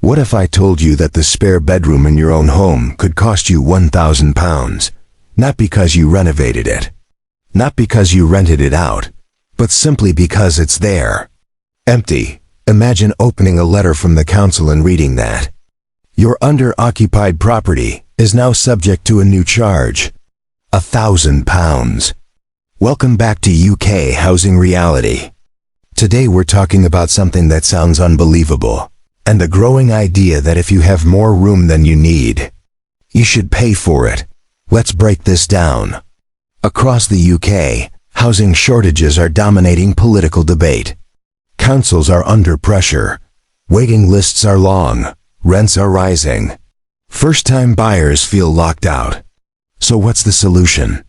What if I told you that the spare bedroom in your own home could cost you £1,000? Not because you renovated it. Not because you rented it out. But simply because it's there. Empty. Imagine opening a letter from the council and reading that. Your under-occupied property is now subject to a new charge. £1,000. Welcome back to UK Housing Reality. Today we're talking about something that sounds unbelievable, and the growing idea that if you have more room than you need, you should pay for it. Let's break this down. Across the UK, housing shortages are dominating political debate. Councils are under pressure. Waiting lists are long. Rents are rising. First-time buyers feel locked out. So what's the solution?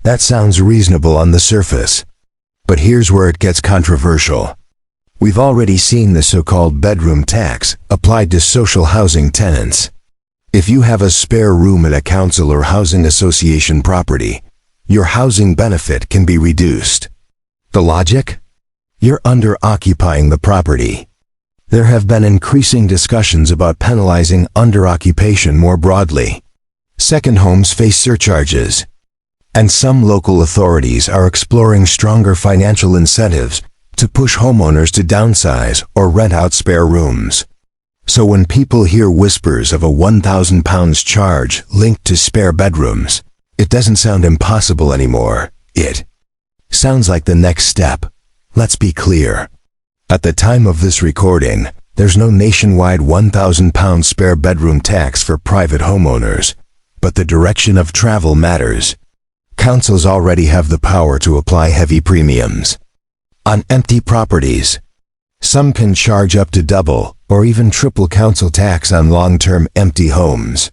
That sounds reasonable on the surface. But here's where it gets controversial. We've already seen the so-called bedroom tax applied to social housing tenants. If you have a spare room at a council or housing association property, your housing benefit can be reduced. The logic? You're under-occupying the property. There have been increasing discussions about penalizing under-occupation more broadly. Second homes face surcharges. And some local authorities are exploring stronger financial incentives to push homeowners to downsize or rent out spare rooms. So when people hear whispers of a £1,000 charge linked to spare bedrooms, it doesn't sound impossible anymore. It sounds like the next step. Let's be clear. At the time of this recording, there's no nationwide £1,000 spare bedroom tax for private homeowners, but the direction of travel matters. Councils already have the power to apply heavy premiums on empty properties. Some can charge up to double or even triple council tax on long-term empty homes.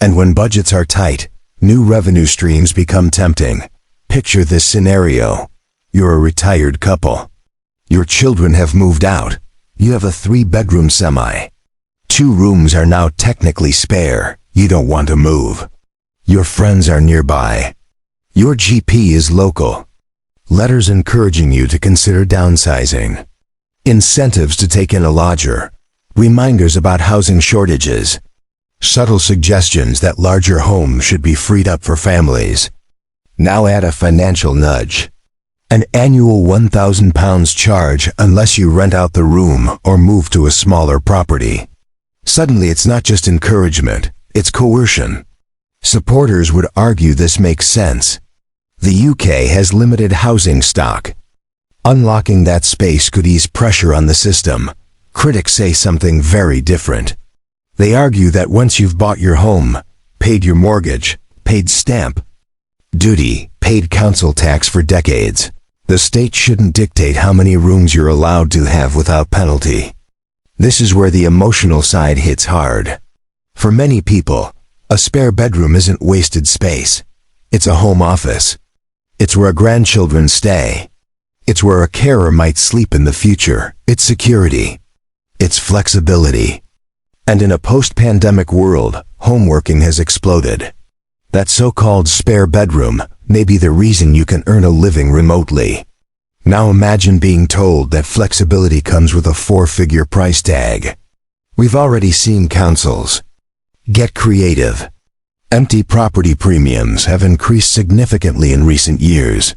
And when budgets are tight, new revenue streams become tempting. Picture this scenario. You're a retired couple. Your children have moved out. You have a 3-bedroom semi. 2 rooms are now technically spare. You don't want to move. Your friends are nearby. Your GP is local. Letters encouraging you to consider downsizing. Incentives to take in a lodger. Reminders about housing shortages. Subtle suggestions that larger homes should be freed up for families. Now add a financial nudge. An annual £1,000 charge unless you rent out the room or move to a smaller property. Suddenly it's not just encouragement, it's coercion. Supporters would argue this makes sense. The UK has limited housing stock. Unlocking that space could ease pressure on the system. Critics say something very different. They argue that once you've bought your home, paid your mortgage, paid stamp duty, paid council tax for decades, the state shouldn't dictate how many rooms you're allowed to have without penalty. This is where the emotional side hits hard. For many people, a spare bedroom isn't wasted space. It's a home office. It's where grandchildren stay. It's where a carer might sleep in the future. It's security. It's flexibility. And in a post-pandemic world, homeworking has exploded. That so-called spare bedroom may be the reason you can earn a living remotely. Now imagine being told that flexibility comes with a 4-figure price tag. We've already seen councils get creative. Empty property premiums have increased significantly in recent years.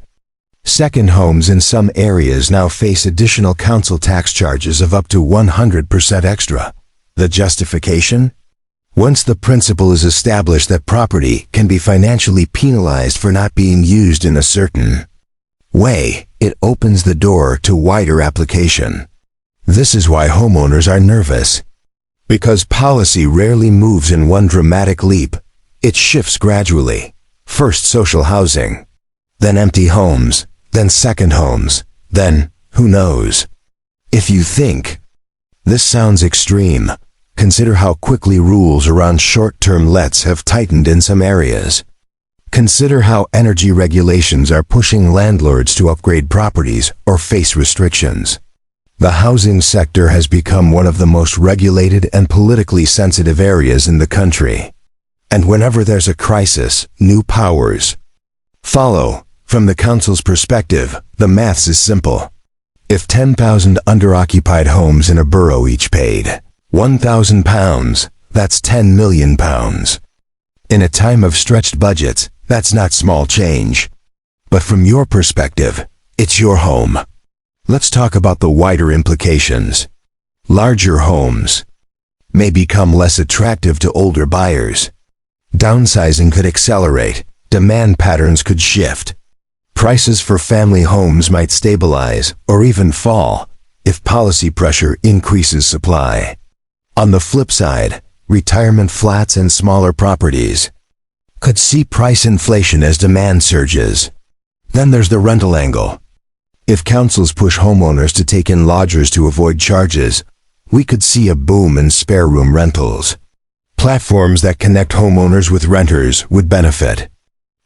Second homes in some areas now face additional council tax charges of up to 100% extra. The justification? Once the principle is established that property can be financially penalized for not being used in a certain way, it opens the door to wider application. This is why homeowners are nervous. Because policy rarely moves in one dramatic leap. It shifts gradually. First social housing, then empty homes, then second homes, then, who knows? If you think this sounds extreme, consider how quickly rules around short-term lets have tightened in some areas. Consider how energy regulations are pushing landlords to upgrade properties or face restrictions. The housing sector has become one of the most regulated and politically sensitive areas in the country. And whenever there's a crisis, new powers follow. From the council's perspective, the maths is simple. If 10,000 underoccupied homes in a borough each paid £1,000, that's £10 million. In a time of stretched budgets, that's not small change. But from your perspective, it's your home. Let's talk about the wider implications. Larger homes may become less attractive to older buyers. Downsizing could accelerate, demand patterns could shift. Prices for family homes might stabilize or even fall if policy pressure increases supply. On the flip side, retirement flats and smaller properties could see price inflation as demand surges. Then there's the rental angle. If councils push homeowners to take in lodgers to avoid charges, we could see a boom in spare room rentals. Platforms that connect homeowners with renters would benefit.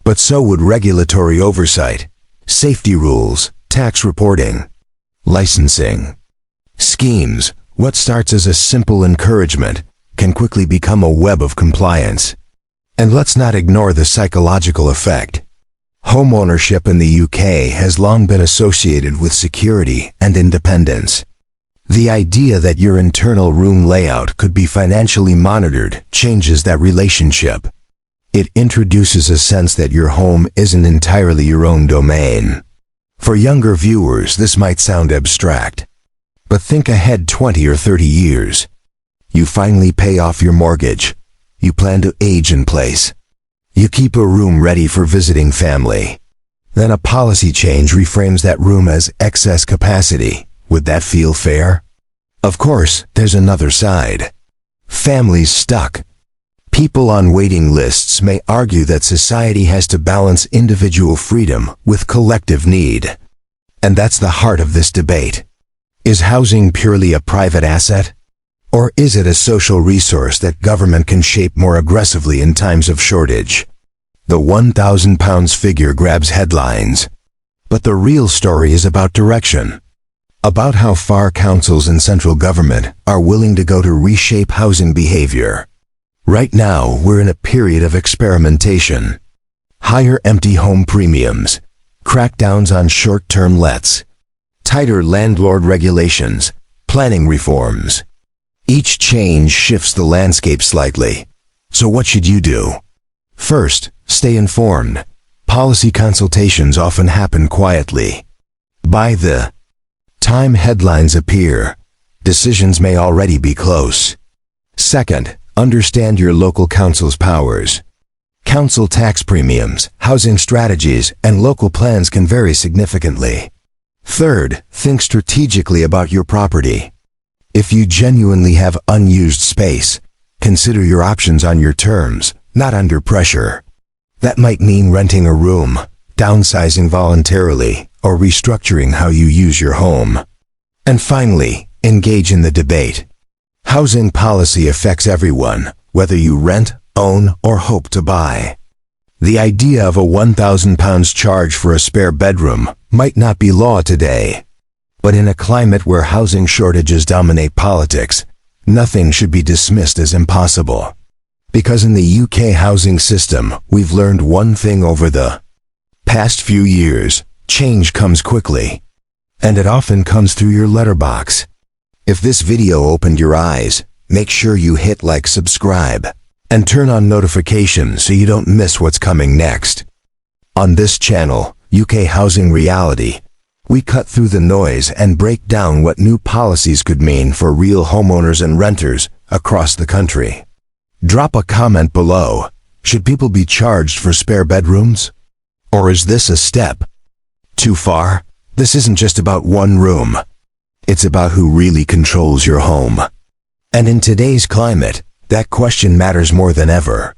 But so would regulatory oversight, safety rules, tax reporting, licensing. Schemes, what starts as a simple encouragement, can quickly become a web of compliance. And let's not ignore the psychological effect. Homeownership in the UK has long been associated with security and independence. The idea that your internal room layout could be financially monitored changes that relationship. It introduces a sense that your home isn't entirely your own domain. For younger viewers, this might sound abstract. But think ahead 20 or 30 years. You finally pay off your mortgage. You plan to age in place. You keep a room ready for visiting family. Then a policy change reframes that room as excess capacity. Would that feel fair? Of course, there's another side. Families stuck. People on waiting lists may argue that society has to balance individual freedom with collective need. And that's the heart of this debate. Is housing purely a private asset? Or is it a social resource that government can shape more aggressively in times of shortage? The £1,000 figure grabs headlines. But the real story is about direction. About how far councils and central government are willing to go to reshape housing behavior. Right now, we're in a period of experimentation. Higher empty home premiums, crackdowns on short-term lets, tighter landlord regulations, planning reforms. Each change shifts the landscape slightly. So what should you do? First, stay informed. Policy consultations often happen quietly. By the time headlines appear, decisions may already be close. Second, understand your local council's powers. Council tax premiums, housing strategies, and local plans can vary significantly. Third, think strategically about your property. If you genuinely have unused space, consider your options on your terms, not under pressure. That might mean renting a room, downsizing voluntarily, or restructuring how you use your home. And finally, engage in the debate. Housing policy affects everyone, whether you rent, own, or hope to buy. The idea of a £1,000 charge for a spare bedroom might not be law today. But in a climate where housing shortages dominate politics, nothing should be dismissed as impossible. Because in the UK housing system, we've learned one thing over the past few years: change comes quickly. And it often comes through your letterbox. If this video opened your eyes, make sure you hit like, subscribe, and turn on notifications so you don't miss what's coming next. On this channel, UK Housing Reality, we cut through the noise and break down what new policies could mean for real homeowners and renters across the country. Drop a comment below. Should people be charged for spare bedrooms? Or is this a step too far? This isn't just about one room. It's about who really controls your home. And in today's climate, that question matters more than ever.